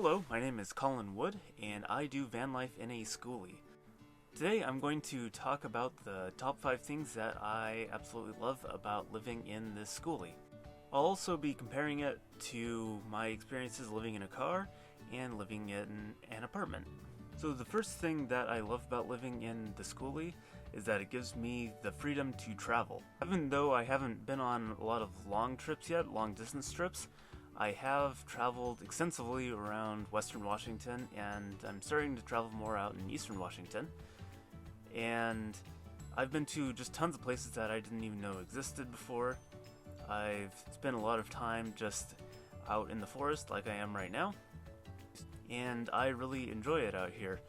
Hello, my name is Colin Wood, and I do van life in a Skoolie. Today I'm going to talk about the top 5 things that I absolutely love about living in this Skoolie. I'll also be comparing it to my experiences living in a car and living in an apartment. So the first thing that I love about living in the Skoolie is that it gives me the freedom to travel. Even though I haven't been on a lot of long trips yet, long distance trips, I have traveled extensively around Western Washington, and I'm starting to travel more out in Eastern Washington. And I've been to just tons of places that I didn't even know existed before. I've spent a lot of time just out in the forest like I am right now, and I really enjoy it out here.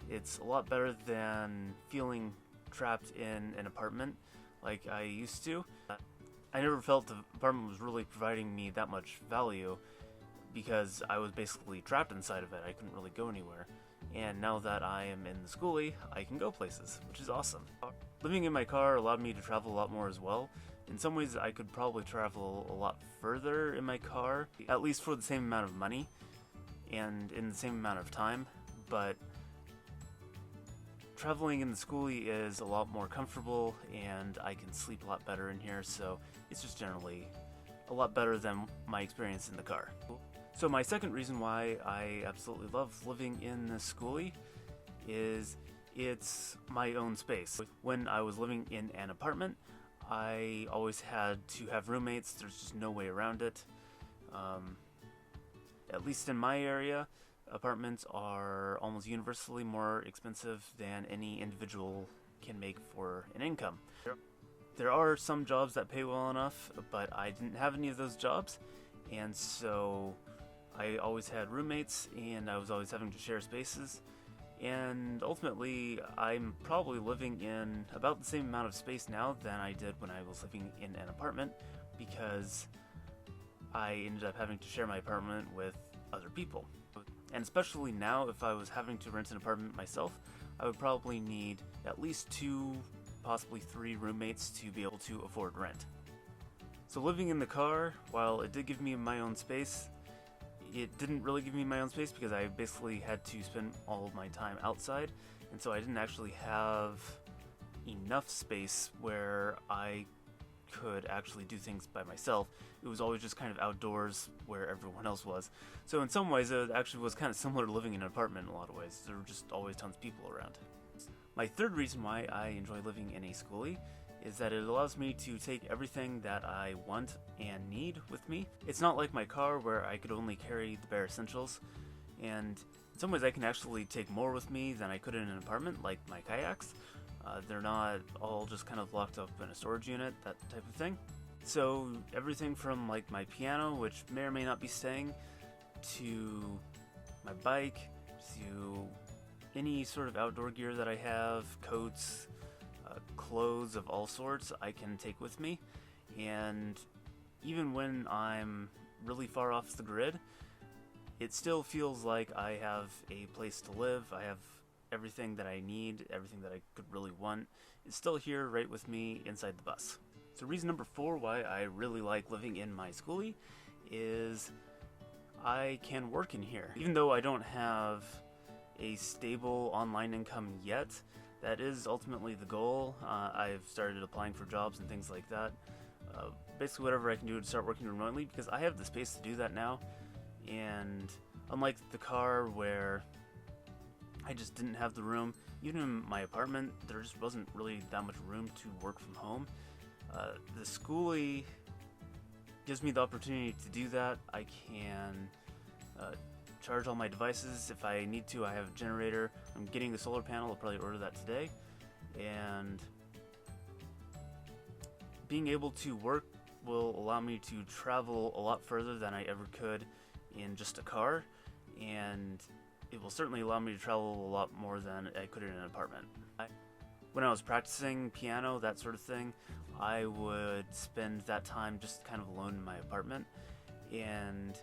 It's a lot better than feeling trapped in an apartment like I used to. I never felt the apartment was really providing me that much value because I was basically trapped inside of it. I couldn't really go anywhere. And now that I am in the Skoolie, I can go places, which is awesome. Living in my car allowed me to travel a lot more as well. In some ways, I could probably travel a lot further in my car, at least for the same amount of money and in the same amount of time, but traveling in the Skoolie is a lot more comfortable, and I can sleep a lot better in here, so it's just generally a lot better than my experience in the car. So my second reason why I absolutely love living in the Skoolie is it's my own space. When I was living in an apartment, I always had to have roommates. There's just no way around it. At least in my area, apartments are almost universally more expensive than any individual can make for an income. There are some jobs that pay well enough, but I didn't have any of those jobs, and so I always had roommates, and I was always having to share spaces, and ultimately I'm probably living in about the same amount of space now than I did when I was living in an apartment, because I ended up having to share my apartment with other people. And especially now, if I was having to rent an apartment myself, I would probably need at least 2, possibly 3 roommates to be able to afford rent. So living in the car, while it did give me my own space, it didn't really give me my own space because I basically had to spend all of my time outside, and so I didn't actually have enough space where I could actually do things by myself. It was always just kind of outdoors where everyone else was. So in some ways it actually was kind of similar to living in an apartment in a lot of ways. There were just always tons of people around. My third reason why I enjoy living in a Skoolie is that it allows me to take everything that I want and need with me. It's not like my car where I could only carry the bare essentials, and in some ways I can actually take more with me than I could in an apartment, like my kayaks. They're not all just kind of locked up in a storage unit, that type of thing. So everything from like my piano, which may or may not be staying, to my bike, to any sort of outdoor gear that I have, coats, clothes of all sorts, I can take with me. And even when I'm really far off the grid, it still feels like I have a place to live. I have everything that I need, everything that I could really want, is still here right with me inside the bus. So reason number 4 why I really like living in my Skoolie is I can work in here. Even though I don't have a stable online income yet, that is ultimately the goal. I've started applying for jobs and things like that. Basically whatever I can do to start working remotely, because I have the space to do that now. And unlike the car where I just didn't have the room, even in my apartment there just wasn't really that much room to work from home. The Skoolie gives me the opportunity to do that. I can charge all my devices if I need to. I have a generator. I'm getting the solar panel. I'll probably order that today. And being able to work will allow me to travel a lot further than I ever could in just a car, and it will certainly allow me to travel a lot more than I could in an apartment. When I was practicing piano, that sort of thing, I would spend that time just kind of alone in my apartment, and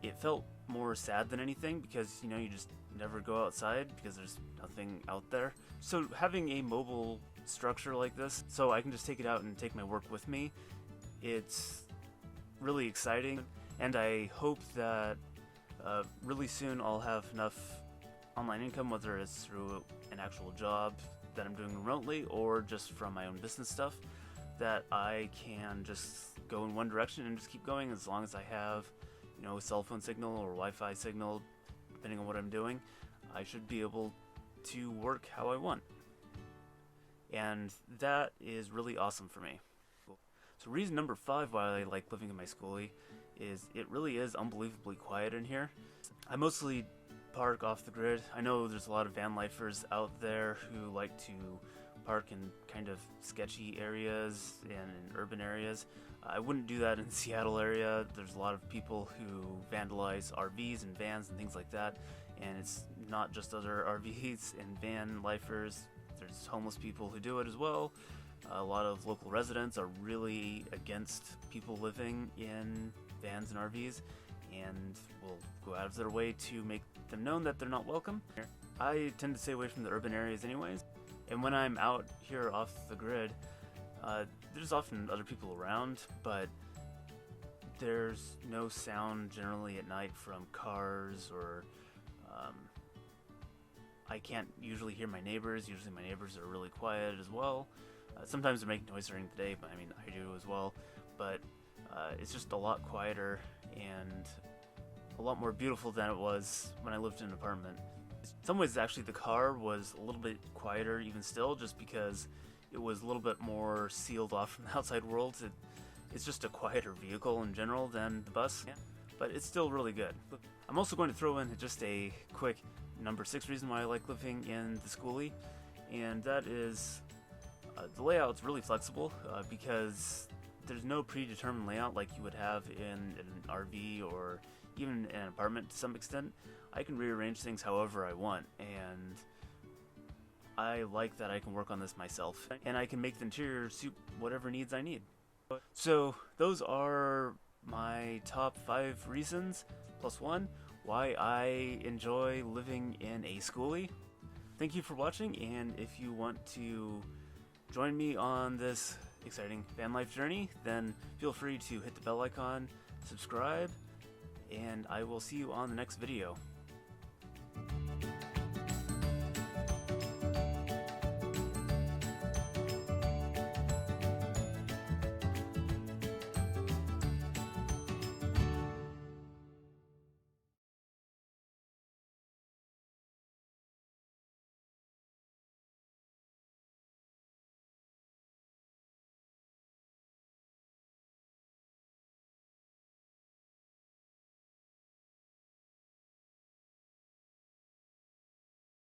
it felt more sad than anything because, you know, you just never go outside because there's nothing out there. So having a mobile structure like this, so I can just take it out and take my work with me, it's really exciting, and I hope that Really soon I'll have enough online income, whether it's through an actual job that I'm doing remotely or just from my own business stuff, that I can just go in one direction and just keep going as long as I have, a cell phone signal or Wi-Fi signal, depending on what I'm doing. I should be able to work how I want. And that is really awesome for me. So reason number 5 why I like living in my Skoolie is it really is unbelievably quiet in here. I mostly park off the grid. I know there's a lot of van lifers out there who like to park in kind of sketchy areas and in urban areas. I wouldn't do that in the Seattle area. There's a lot of people who vandalize RVs and vans and things like that, and it's not just other RVs and van lifers. There's homeless people who do it as well. A lot of local residents are really against people living in vans and RVs and will go out of their way to make them known that they're not welcome. I tend to stay away from the urban areas anyways, and when I'm out here off the grid, there's often other people around, but there's no sound generally at night from cars, or I can't usually hear my neighbors. Usually my neighbors are really quiet as well. Sometimes they're making noise during the day, but I do as well. But it's just a lot quieter and a lot more beautiful than it was when I lived in an apartment. In some ways, actually, the car was a little bit quieter even still, just because it was a little bit more sealed off from the outside world. It's just a quieter vehicle in general than the bus, but it's still really good. I'm also going to throw in just a quick number 6 reason why I like living in the Skoolie, and that is the layout's really flexible because there's no predetermined layout like you would have in an RV or even an apartment to some extent. I can rearrange things however I want, and I like that I can work on this myself, and I can make the interior suit whatever needs I need. So those are my top 5 reasons, plus 1, why I enjoy living in a Skoolie. Thank you for watching, and if you want to join me on this exciting van life journey, then feel free to hit the bell icon, subscribe, and I will see you on the next video.